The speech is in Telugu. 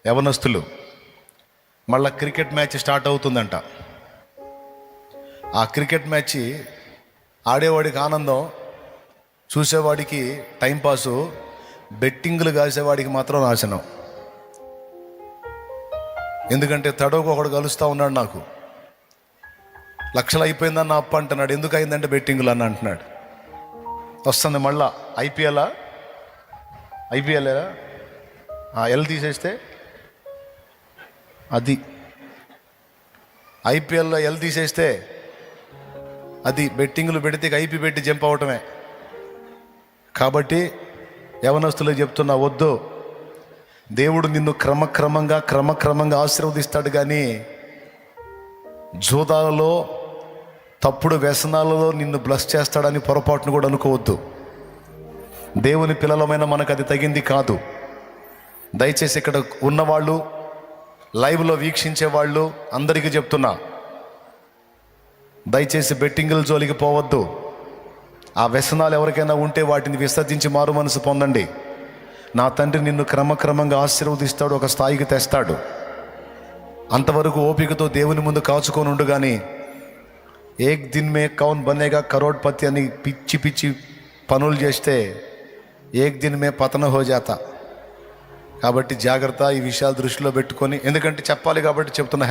యవనస్తులు మళ్ళా క్రికెట్ మ్యాచ్ స్టార్ట్ అవుతుందంట. ఆ క్రికెట్ మ్యాచ్ ఆడేవాడికి ఆనందం, చూసేవాడికి టైంపాసు, బెట్టింగులు కాసేవాడికి మాత్రం నాశనం. ఎందుకంటే తడవకు ఒకడు కలుస్తూ ఉన్నాడు, నాకు లక్షలు అయిపోయిందన్న అప్ప అంటున్నాడు. ఎందుకు అయిందంటే బెట్టింగులు అన్న అంటున్నాడు. వస్తుంది మళ్ళా ఐపీఎల్ ఎల్ తీసేస్తే అది ఐపీఎల్లో ఎల్ తీసేస్తే అది బెట్టింగులు పెడితే ఐపీ పెట్టి జంప్ అవటమే. కాబట్టి యవనస్తులు చెప్తున్నా, వద్దు. దేవుడు నిన్ను క్రమక్రమంగా ఆశీర్వదిస్తాడు, కానీ జూదాలలో తప్పుడు వ్యసనాలలో నిన్ను బ్లెస్ చేస్తాడని పొరపాటును కూడా అనుకోవద్దు. దేవుని పిల్లలమైన మనకు అది తగింది కాదు. దయచేసి ఇక్కడ ఉన్నవాళ్ళు, లైవ్లో వీక్షించే వాళ్ళు అందరికీ చెప్తున్నా, దయచేసి బెట్టింగుల జోలికి పోవద్దు. ఆ వ్యసనాలు ఎవరికైనా ఉంటే వాటిని విసర్జించి మారు మనసు పొందండి. నా తండ్రి నిన్ను క్రమక్రమంగా ఆశీర్వదిస్తాడు, ఒక స్థాయికి తెస్తాడు. అంతవరకు ఓపికతో దేవుని ముందు కాచుకొని ఉండు. కానీ ఏక్ దిన్ మే కౌన్ బనేగా కరోడ్పతి అని పిచ్చి పిచ్చి పనులు చేస్తే ఏక్ దిన్ మే పతన హో జాతా. కాబట్టి జాగ్రత్త, ఈ విషయాలు దృష్టిలో పెట్టుకొని, ఎందుకంటే చెప్పాలి కాబట్టి చెప్తున్నా.